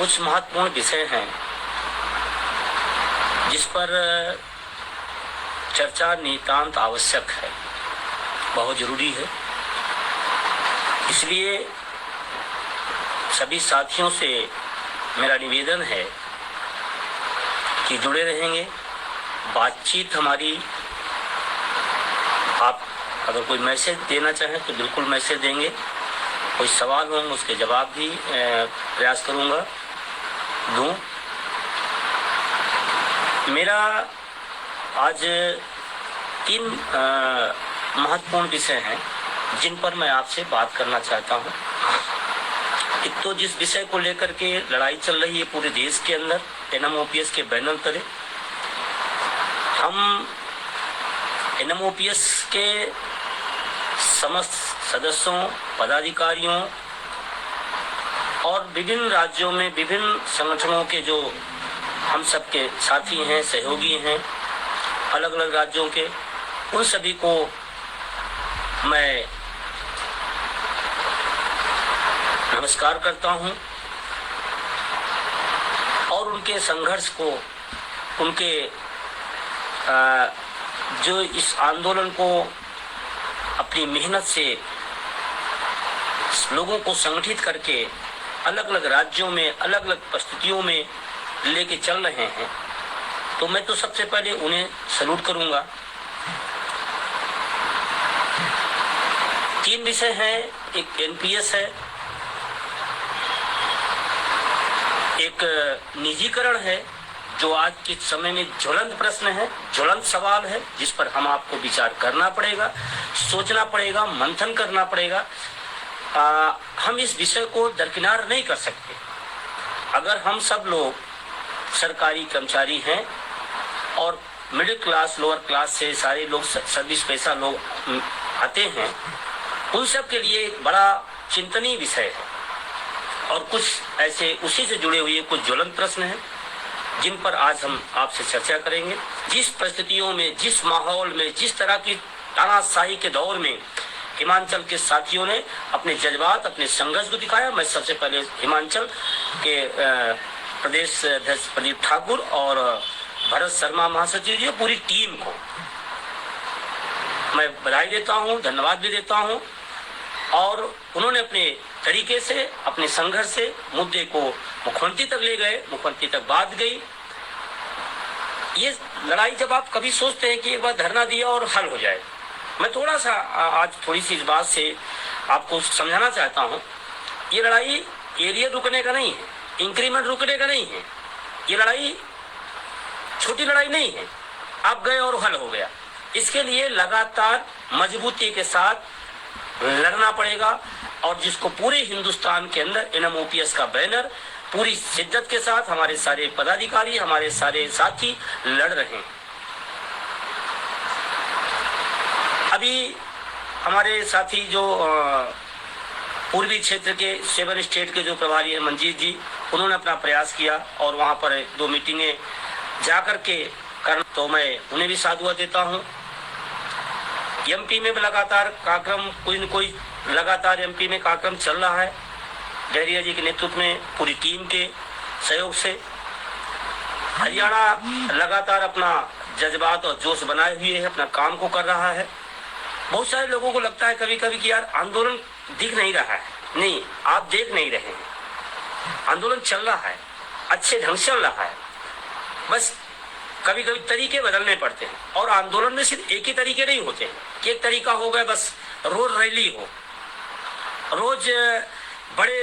कुछ महत्वपूर्ण विषय हैं जिस पर चर्चा नितांत आवश्यक है, बहुत जरूरी है। इसलिए सभी साथियों से मेरा निवेदन है कि जुड़े रहेंगे। बातचीत हमारी, आप अगर कोई मैसेज देना चाहें तो बिल्कुल मैसेज देंगे, कोई सवाल होंगे उसके जवाब भी प्रयास करूंगा दूं। मेरा आज 3 महत्वपूर्ण विषय हैं जिन पर मैं आपसे बात करना चाहता हूं। एक तो जिस विषय को लेकर के लड़ाई चल रही है पूरे देश के अंदर, NMOPS के बैनर तले, हम NMOPS के समस्त सदस्यों, पदाधिकारियों और विभिन्न राज्यों में विभिन्न संगठनों के जो हम सबके साथी हैं, सहयोगी हैं, अलग अलग राज्यों के, उन सभी को मैं नमस्कार करता हूं और उनके संघर्ष को, उनके जो इस आंदोलन को अपनी मेहनत से लोगों को संगठित करके अलग अलग राज्यों में, अलग अलग परिस्थितियों में लेके चल रहे हैं, तो मैं तो सबसे पहले उन्हें सैल्यूट करूंगा। 3 विषय हैं, एक NPS है, एक निजीकरण है जो आज के समय में ज्वलंत प्रश्न है, ज्वलंत सवाल है, जिस पर हम आपको विचार करना पड़ेगा, सोचना पड़ेगा, मंथन करना पड़ेगा। हम इस विषय को दरकिनार नहीं कर सकते। अगर हम सब लोग सरकारी कर्मचारी हैं और मिडिल क्लास, लोअर क्लास से सारे लोग सर्विस पेशा लोग आते हैं, उन सब के लिए एक बड़ा चिंतनीय विषय है और कुछ ऐसे उसी से जुड़े हुए कुछ ज्वलंत प्रश्न हैं जिन पर आज हम आपसे चर्चा करेंगे। जिस परिस्थितियों में, जिस माहौल में, जिस तरह की तानाशाही के दौर में हिमाचल के साथियों ने अपने जज्बात, अपने संघर्ष को दिखाया, मैं सबसे पहले हिमाचल के प्रदेश अध्यक्ष प्रदीप ठाकुर और भरत शर्मा महासचिव जी, पूरी टीम को मैं बधाई देता हूं, धन्यवाद भी देता हूं। और उन्होंने अपने तरीके से, अपने संघर्ष से मुद्दे को मुख्यमंत्री तक ले गए, मुख्यमंत्री तक बात गई। ये लड़ाई जब आप कभी सोचते हैं कि एक बार धरना दिया और हल हो जाए, मैं थोड़ा सा आज थोड़ी सी इस बात से आपको समझाना चाहता हूं। ये लड़ाई एरिया रुकने का नहीं है, इंक्रीमेंट रुकने का नहीं है, ये लड़ाई छोटी लड़ाई नहीं है, आप गए और हल हो गया। इसके लिए लगातार मजबूती के साथ लड़ना पड़ेगा और जिसको पूरे हिंदुस्तान के अंदर NMOPS का बैनर पूरी शिद्दत के साथ हमारे सारे पदाधिकारी, हमारे सारे साथी लड़ रहे हैं। अभी हमारे साथी जो पूर्वी क्षेत्र के 7 स्टेट के जो प्रभारी हैं मंजीत जी, उन्होंने अपना प्रयास किया और वहां पर 2 मीटिंगें जाकर के करना, तो मैं उन्हें भी साधुवाद देता हूं। MP में लगातार कार्यक्रम, कोई न कोई लगातार MP में कार्यक्रम चल रहा है, डहरिया जी के नेतृत्व में पूरी टीम के सहयोग से। हरियाणा लगातार अपना जज्बात और जोश बनाए हुए है, अपना काम को कर रहा है। बहुत सारे लोगों को लगता है कभी कभी कि यार आंदोलन दिख नहीं रहा है। नहीं, आप देख नहीं रहे हैं, आंदोलन चल रहा है, अच्छे ढंग से चल रहा है। बस कभी कभी तरीके बदलने पड़ते हैं और आंदोलन में सिर्फ एक ही तरीके नहीं होते हैं कि एक तरीका हो गया बस रोज रैली हो, रोज बड़े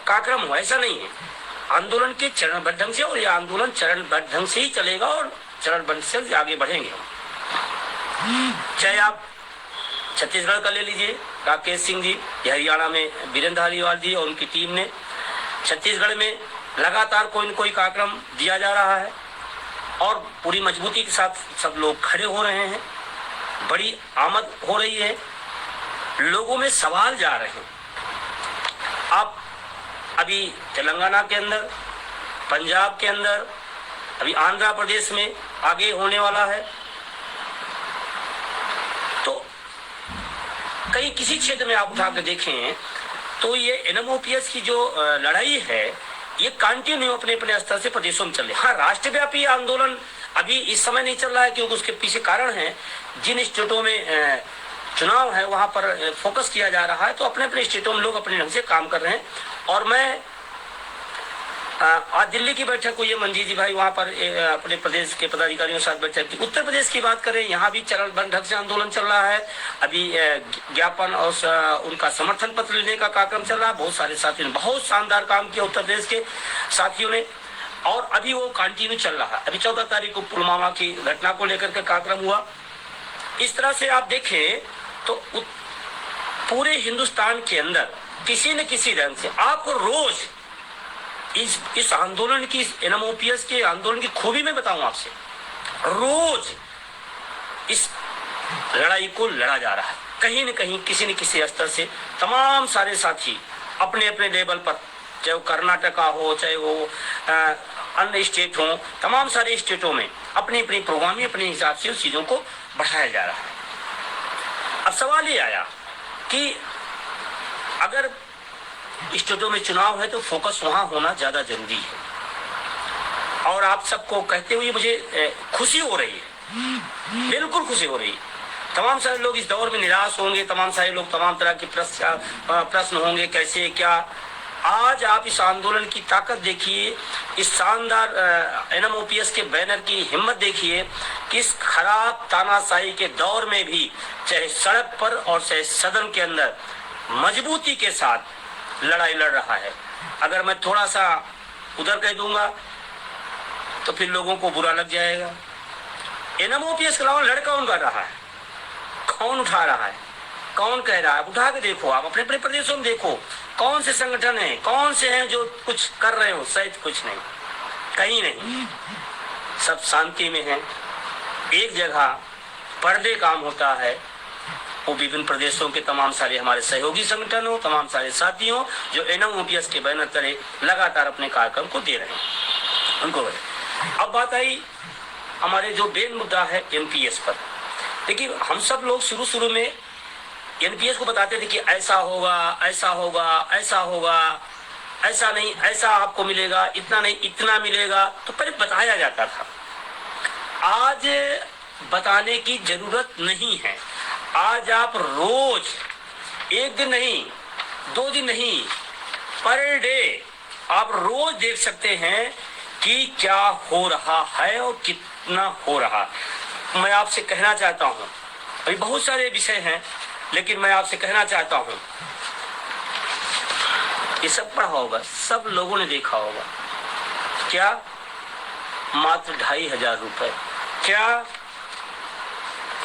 कार्यक्रम हो, ऐसा नहीं है। आंदोलन के चरणबद्ध ढंग से, और ये आंदोलन चरणबद्ध ढंग से ही चलेगा और चरणबद्ध से आगे बढ़ेंगे। चाहे आप छत्तीसगढ़ का ले लीजिए, राकेश सिंह जी, हरियाणा में वीरेंद्र धालीवाल जी और उनकी टीम ने, छत्तीसगढ़ में लगातार कोई न कोई कार्यक्रम दिया जा रहा है और पूरी मजबूती के साथ सब लोग खड़े हो रहे हैं, बड़ी आमद हो रही है, लोगों में सवाल जा रहे हैं। आप अभी तेलंगाना के अंदर, पंजाब के अंदर, अभी आंध्र प्रदेश में आगे होने वाला है, तो कहीं किसी क्षेत्र में आप उठा के देखें तो ये NMOPS की जो लड़ाई है ये कंटिन्यू अपने अपने स्तर से प्रदेशों में चल रहे। हाँ, राष्ट्रव्यापी आंदोलन अभी इस समय नहीं चल रहा है, क्योंकि उसके पीछे कारण है, जिन स्टेटों में चुनाव है वहां पर फोकस किया जा रहा है, तो अपने अपने स्टेटों में लोग अपने ढंग से काम कर रहे हैं। और मैं आज दिल्ली की बैठक हुई है, मंजीत जी भाई वहां पर अपने प्रदेश के पदाधिकारियों के साथ बैठक की। उत्तर प्रदेश की बात करें, यहाँ भी चरणबद्ध ढंग से आंदोलन चल रहा है। अभी ज्ञापन और उनका समर्थन पत्र लेने का कार्यक्रम चल रहा है। बहुत सारे साथियों ने बहुत शानदार काम किया, उत्तर प्रदेश के साथियों ने, और अभी वो कंटिन्यू चल रहा है। अभी 14 तारीख को पुलवामा की घटना को लेकर के कार्यक्रम हुआ। इस तरह से आप देखें तो पूरे हिंदुस्तान के अंदर किसी न किसी ढंग से आपको रोज इस आंदोलन की, एनएमओपीएस के आंदोलन की खूबी मैं बताऊं आपसे, रोज इस लड़ाई को लड़ा जा रहा है। कहीं न कहीं किसी न किसी स्तर से तमाम सारे साथी अपने अपने लेवल पर, चाहे वो कर्नाटका हो, चाहे वो अन्य स्टेट हो, तमाम सारे स्टेटों में अपनी अपनी प्रोग्राम अपने हिसाब से उस चीजों को बढ़ाया जा रहा है। अब सवाल ये आया कि अगर स्टेटों में चुनाव है तो फोकस वहां होना ज्यादा जरूरी है। और आप सबको कहते हुए मुझे खुशी हो रही है, बिल्कुल खुशी हो रही है। तमाम सारे लोग इस दौर में निराश होंगे, तमाम सारे लोग तमाम तरह के प्रश्न होंगे, कैसे क्या। आज आप इस आंदोलन की ताकत देखिए, इस शानदार एनएमओपीएस के बैनर की हिम्मत देखिए कि इस खराब तानाशाही के दौर में भी चाहे सड़क पर और चाहे सदन के अंदर मजबूती के साथ लड़ाई लड़ रहा है। अगर मैं थोड़ा सा उधर कह दूंगा तो फिर लोगों को बुरा लग जाएगा। एनएमओपीएस के अलावा लड़का कौन कर रहा है, कौन उठा रहा है, कौन कह रहा है? उठा के देखो, आप अपने अपने प्रदेशों में देखो कौन से संगठन है, कौन से हैं जो कुछ कर रहे हो? शायद कुछ नहीं, कहीं नहीं, सब शांति में है। एक जगह पर्दे काम होता है, वो विभिन्न प्रदेशों के तमाम सारे हमारे सहयोगी संगठन हो, तमाम सारे साथी हो जो एनएमओपीएस के बैनर तले लगातार अपने कार्यक्रम को दे रहे हैं उनको। अब बात आई हमारे जो मेन मुद्दा है एनपीएस पर। देखिए, हम सब लोग शुरू में एनपीएस को बताते थे कि ऐसा होगा, ऐसा होगा, ऐसा होगा, ऐसा नहीं, ऐसा आपको मिलेगा, इतना नहीं, इतना मिलेगा, तो पहले बताया जाता था। आज बताने की जरूरत नहीं है। आज आप रोज, एक दिन नहीं, 2 दिन नहीं, पर डे आप रोज देख सकते हैं कि क्या हो रहा है और कितना हो रहा है। मैं आपसे कहना चाहता हूं, अभी बहुत सारे विषय हैं, लेकिन मैं आपसे कहना चाहता हूं, ये सब पढ़ा होगा, सब लोगों ने देखा होगा। क्या मात्र 2500 रुपए, क्या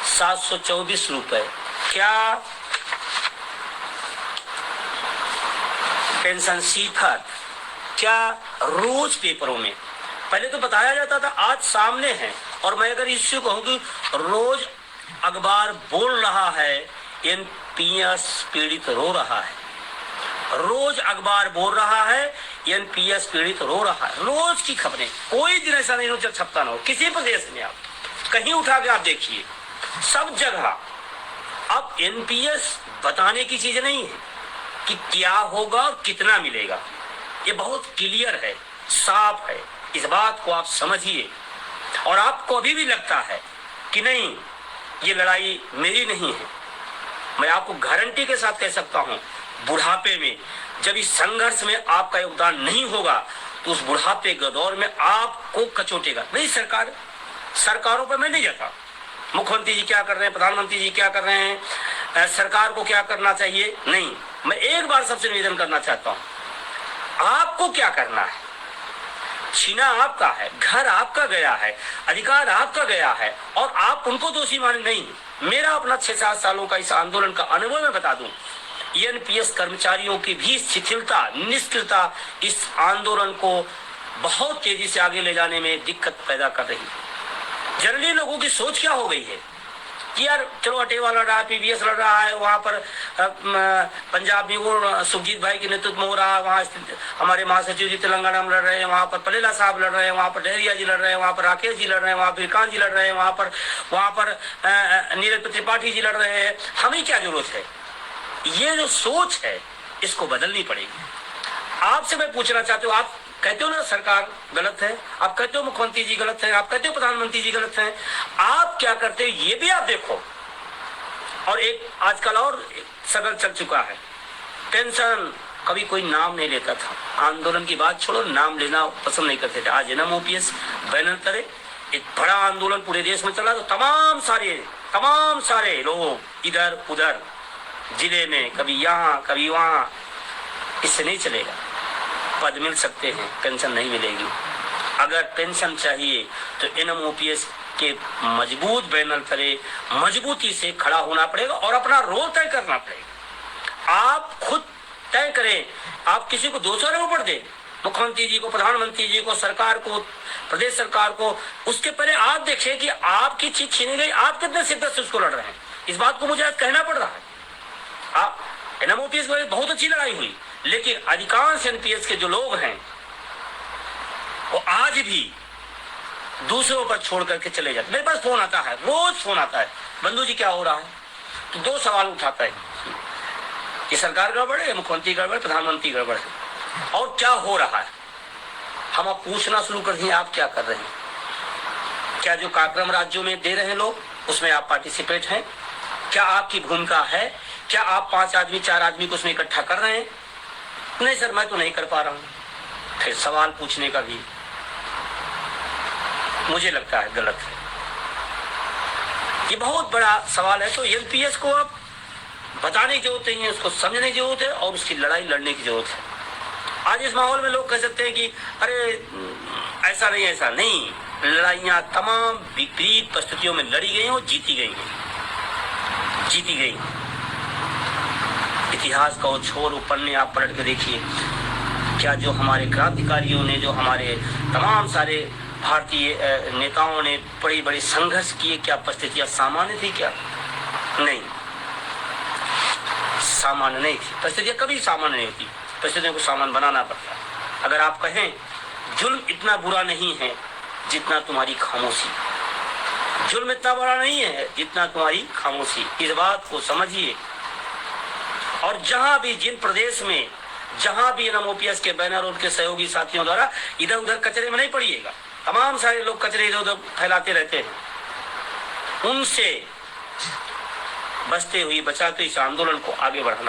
724 रुपए, क्या पेंशन शिखर, क्या रोज पेपरों में पहले तो बताया जाता था, आज सामने है। और मैं अगर इससे कहूं कि रोज अखबार बोल रहा है एनपीएस पीड़ित रो रहा है, रोज अखबार बोल रहा है एनपीएस पीड़ित रो रहा है। रोज की खबरें, कोई दिन ऐसा नहीं हो जब छपता ना हो। किसी प्रदेश में आप कहीं उठा के आप देखिए, सब जगह। अब एनपीएस बताने की चीज नहीं है कि क्या होगा और कितना मिलेगा, ये बहुत क्लियर है, साफ है। इस बात को आप समझिए। और आपको अभी भी लगता है कि नहीं, ये लड़ाई मेरी नहीं है, मैं आपको गारंटी के साथ कह सकता हूं, बुढ़ापे में जब इस संघर्ष में आपका योगदान नहीं होगा तो उस बुढ़ापे के दौर में आपको कचोटेगा। नहीं, सरकारों पर मैं नहीं जाता, मुख्यमंत्री जी क्या कर रहे हैं, प्रधानमंत्री जी क्या कर रहे हैं, सरकार को क्या करना चाहिए, नहीं। मैं एक बार सबसे निवेदन करना चाहता हूं, आपको क्या करना है। छीना आपका है, घर आपका गया है, अधिकार आपका गया है, और आप उनको दोषी माने नहीं। मेरा अपना 6-7 सालों का इस आंदोलन का अनुभव मैं बता दूं, एनपीएस कर्मचारियों की भी शिथिलता, निष्क्रियता इस आंदोलन को बहुत तेजी से आगे ले जाने में दिक्कत पैदा कर रही है। जनरली लोगों की सोच क्या हो गई है कि यार चलो अटेवा लड़ रहा है, पीवीएस लड़ रहा है, वहां पर पंजाब में वो सुखजीत भाई के नेतृत्व में हो रहा है, वहां हमारे महासचिव जी तेलंगाना में लड़ रहे हैं, वहां पर पलेला साहब लड़ रहे हैं, वहां पर डहरिया जी लड़ रहे हैं, वहां पर राकेश जी लड़ रहे हैं, वहां पर कांत जी लड़ रहे हैं, वहां पर नीरज त्रिपाठी जी लड़ रहे हैं। हमें क्या जरूरत है? ये जो सोच है इसको बदलनी पड़ेगी। आपसे मैं पूछना चाहती हूँ, आप कहते हो ना सरकार गलत है, आप कहते हो मुख्यमंत्री जी गलत है, आप कहते हो प्रधानमंत्री जी गलत हैं, आप क्या करते हो ये भी आप देखो। और एक आजकल और सगल चल चुका है, पेंशन कभी कोई नाम नहीं लेता था, आंदोलन की बात छोड़ो, नाम लेना पसंद नहीं करते थे। आज एनएम ओपीएस बैनर तले एक बड़ा आंदोलन पूरे देश में चला, तो तमाम सारे लोग इधर उधर जिले में, कभी यहाँ कभी वहाँ, इससे नहीं चलेगा। पद मिल सकते हैं, पेंशन नहीं मिलेगी। अगर पेंशन चाहिए तो एनएम ओपीएस के मजबूत बैनर तले मजबूती से खड़ा होना पड़ेगा और अपना रोल तय करना पड़ेगा। आप खुद तय करें, आप किसी को दोषों ऊपर दे, मुख्यमंत्री जी को, प्रधानमंत्री जी को, सरकार को, प्रदेश सरकार को, उसके पहले आप देखें कि आपकी चीज छीनी गई, आप कितने शिद्दत से उसको लड़ रहे हैं। इस बात को मुझे आज कहना पड़ रहा है। आप एनएम ओपीएस में बहुत अच्छी लड़ाई हुई, लेकिन अधिकांश एनपीएस के जो लोग हैं वो आज भी दूसरों पर छोड़ करके चले जाते। मेरे पास फोन आता है, रोज फोन आता है, बंधु जी क्या हो रहा है, तो दो सवाल उठाता है कि सरकार गड़बड़ है, मुख्यमंत्री गड़बड़, प्रधानमंत्री गड़बड़ है, और क्या हो रहा है। हम अब पूछना शुरू कर दिए आप क्या कर रहे हैं, क्या जो कार्यक्रम राज्यों में दे रहे हैं लोग उसमें आप पार्टिसिपेट हैं, क्या आपकी भूमिका है, क्या आप 5 आदमी 4 आदमी को उसमें इकट्ठा कर रहे हैं। नहीं सर मैं तो नहीं कर पा रहा हूं। फिर सवाल पूछने का भी मुझे लगता है गलत है। ये बहुत बड़ा सवाल है, तो एनपीएस को अब बताने की जरूरत नहीं है, उसको समझने की जरूरत है और उसकी लड़ाई लड़ने की जरूरत है। आज इस माहौल में लोग कह सकते हैं कि अरे ऐसा नहीं, लड़ाइयां तमाम विपरीत परिस्थितियों में लड़ी गई हैं और जीती गई। इतिहास का वो छोर पन्ने आप पलट के देखिए, क्या जो हमारे क्रांतिकारियों ने, जो हमारे तमाम सारे भारतीय नेताओं ने बड़ी बड़ी संघर्ष किए, क्या परिस्थितियां सामान्य थी? क्या नहीं, सामान्य नहीं थी। परिस्थितियां कभी सामान्य नहीं होती, परिस्थितियों को सामान्य बनाना पड़ता है। अगर आप कहें जुल्म इतना बुरा नहीं है जितना तुम्हारी खामोशी, जुल्म इतना बड़ा नहीं है जितना तुम्हारी खामोशी, इस बात को समझिए। और जहां भी, जिन प्रदेश में जहां भी एनएम ओपीएस के बैनर और उनके सहयोगी साथियों द्वारा इधर उधर कचरे में नहीं पड़िएगा, तमाम सारे लोग कचरे इधर उधर फैलाते रहते हैं, उनसे बचते हुए बचाते इस आंदोलन को आगे बढ़ाना